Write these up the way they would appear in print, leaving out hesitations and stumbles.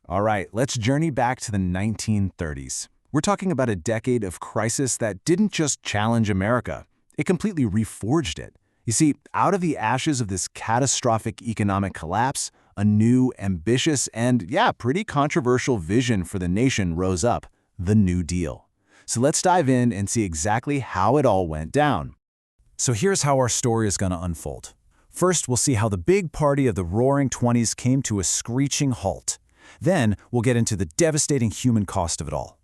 All right, let's journey back to the 1930s. We're talking about a decade of crisis that didn't just challenge America, it completely reforged it. You see, out of the ashes of this catastrophic economic collapse, a new, ambitious, and pretty controversial vision for the nation rose up: the New Deal. So let's dive in and see exactly how it all went down. So here's how our story is going to unfold. First, we'll see how the big party of the Roaring Twenties came to a screeching halt. Then, we'll get into the devastating human cost of it all.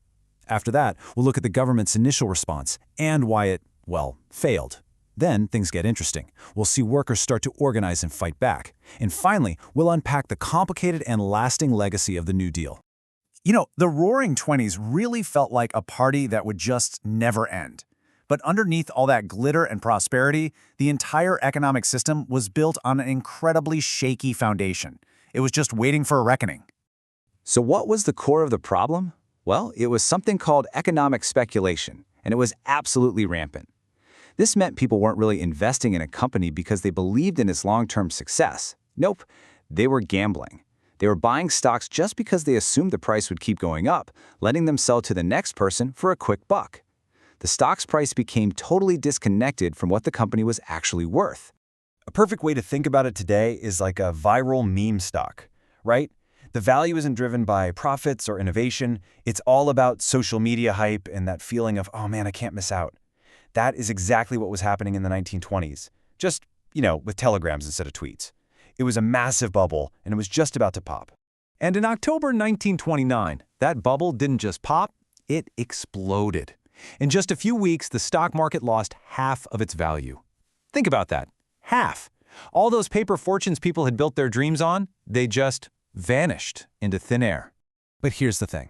After that, we'll look at the government's initial response and why it, failed. Then, things get interesting. We'll see workers start to organize and fight back. And finally, we'll unpack the complicated and lasting legacy of the New Deal. You know, the Roaring Twenties really felt like a party that would just never end. But underneath all that glitter and prosperity, the entire economic system was built on an incredibly shaky foundation. It was just waiting for a reckoning. So what was the core of the problem? Well, it was something called economic speculation, and it was absolutely rampant. This meant people weren't really investing in a company because they believed in its long-term success. Nope, they were gambling. They were buying stocks just because they assumed the price would keep going up, letting them sell to the next person for a quick buck. The stock's price became totally disconnected from what the company was actually worth. A perfect way to think about it today is like a viral meme stock, right? The value isn't driven by profits or innovation. It's all about social media hype and that feeling of, oh man, I can't miss out. That is exactly what was happening in the 1920s. Just, with telegrams instead of tweets. It was a massive bubble, and it was just about to pop. And in October 1929, that bubble didn't just pop, it exploded. In just a few weeks, the stock market lost half of its value. Think about that. Half. All those paper fortunes people had built their dreams on, they just vanished into thin air. But here's the thing.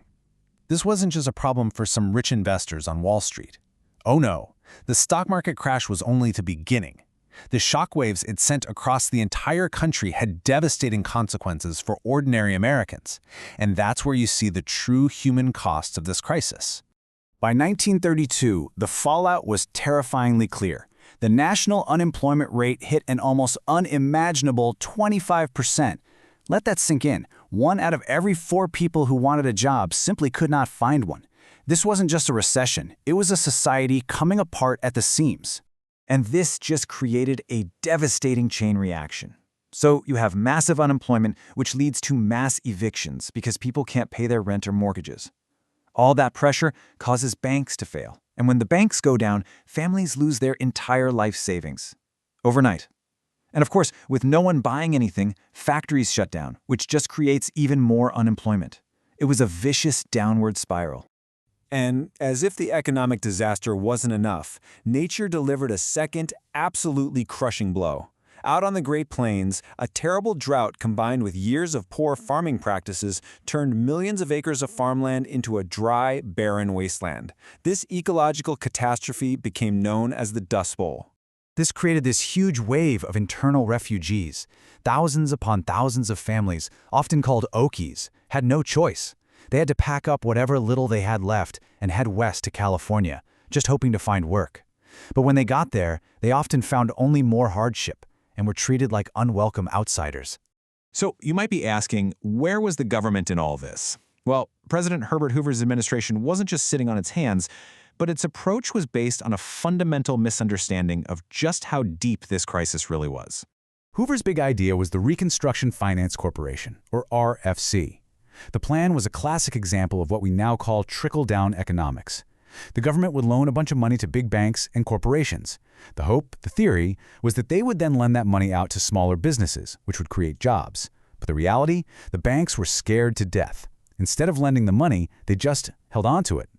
This wasn't just a problem for some rich investors on Wall Street. Oh no, the stock market crash was only the beginning. The shockwaves it sent across the entire country had devastating consequences for ordinary Americans. And that's where you see the true human costs of this crisis. By 1932, the fallout was terrifyingly clear. The national unemployment rate hit an almost unimaginable 25%. Let that sink in. 1 out of every 4 people who wanted a job simply could not find one. This wasn't just a recession, it was a society coming apart at the seams. And this just created a devastating chain reaction. So you have massive unemployment, which leads to mass evictions because people can't pay their rent or mortgages. All that pressure causes banks to fail. And when the banks go down, families lose their entire life savings. Overnight. And of course, with no one buying anything, factories shut down, which just creates even more unemployment. It was a vicious downward spiral. And as if the economic disaster wasn't enough, nature delivered a second, absolutely crushing blow. Out on the Great Plains, a terrible drought combined with years of poor farming practices turned millions of acres of farmland into a dry, barren wasteland. This ecological catastrophe became known as the Dust Bowl. This created this huge wave of internal refugees. Thousands upon thousands of families, often called Okies, had no choice. They had to pack up whatever little they had left and head west to California, just hoping to find work. But when they got there, they often found only more hardship and were treated like unwelcome outsiders. So you might be asking, where was the government in all this? Well, President Herbert Hoover's administration wasn't just sitting on its hands, but its approach was based on a fundamental misunderstanding of just how deep this crisis really was. Hoover's big idea was the Reconstruction Finance Corporation, or RFC. The plan was a classic example of what we now call trickle-down economics. The government would loan a bunch of money to big banks and corporations. The hope, the theory, was that they would then lend that money out to smaller businesses, which would create jobs. But the reality? The banks were scared to death. Instead of lending the money, they just held on to it.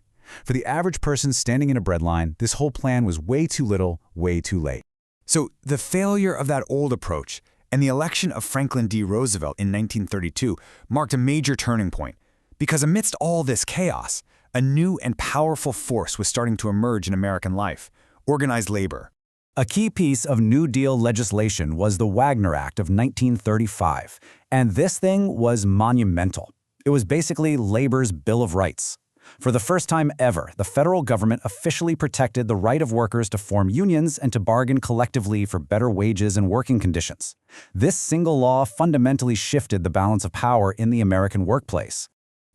For the average person standing in a breadline, this whole plan was way too little, way too late. So the failure of that old approach and the election of Franklin D. Roosevelt in 1932 marked a major turning point. Because amidst all this chaos, a new and powerful force was starting to emerge in American life: organized labor. A key piece of New Deal legislation was the Wagner Act of 1935, and this thing was monumental. It was basically labor's Bill of Rights. For the first time ever, the federal government officially protected the right of workers to form unions and to bargain collectively for better wages and working conditions. This single law fundamentally shifted the balance of power in the American workplace.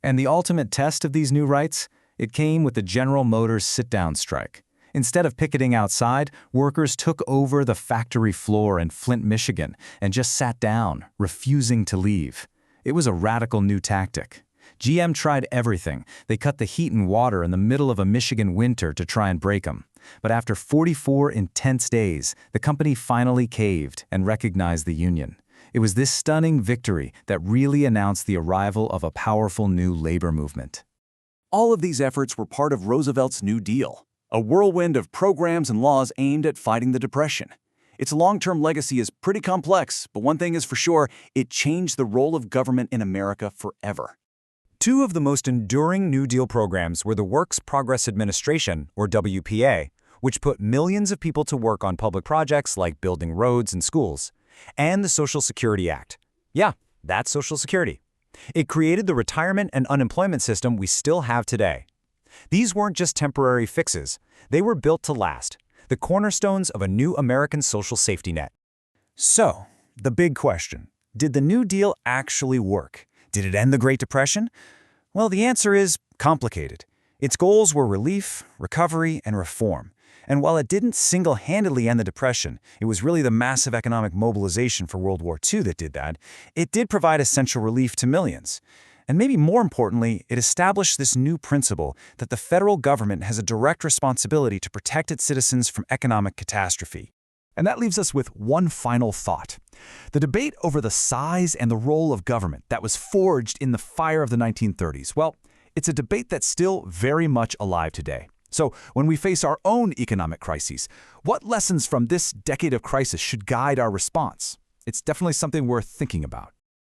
And the ultimate test of these new rights? It came with the General Motors sit-down strike. Instead of picketing outside, workers took over the factory floor in Flint, Michigan, and just sat down, refusing to leave. It was a radical new tactic. GM tried everything. They cut the heat and water in the middle of a Michigan winter to try and break them. But after 44 intense days, the company finally caved and recognized the union. It was this stunning victory that really announced the arrival of a powerful new labor movement. All of these efforts were part of Roosevelt's New Deal, a whirlwind of programs and laws aimed at fighting the Depression. Its long-term legacy is pretty complex, but one thing is for sure, it changed the role of government in America forever. Two of the most enduring New Deal programs were the Works Progress Administration, or WPA, which put millions of people to work on public projects like building roads and schools, and the Social Security Act. Yeah, that's Social Security. It created the retirement and unemployment system we still have today. These weren't just temporary fixes. They were built to last, the cornerstones of a new American social safety net. So, the big question, did the New Deal actually work? Did it end the Great Depression? Well, the answer is complicated. Its goals were relief, recovery, and reform. And while it didn't single-handedly end the Depression, it was really the massive economic mobilization for World War II that did that. It did provide essential relief to millions. And maybe more importantly, it established this new principle that the federal government has a direct responsibility to protect its citizens from economic catastrophe. And that leaves us with one final thought. The debate over the size and the role of government that was forged in the fire of the 1930s, well, it's a debate that's still very much alive today. So when we face our own economic crises, what lessons from this decade of crisis should guide our response? It's definitely something worth thinking about.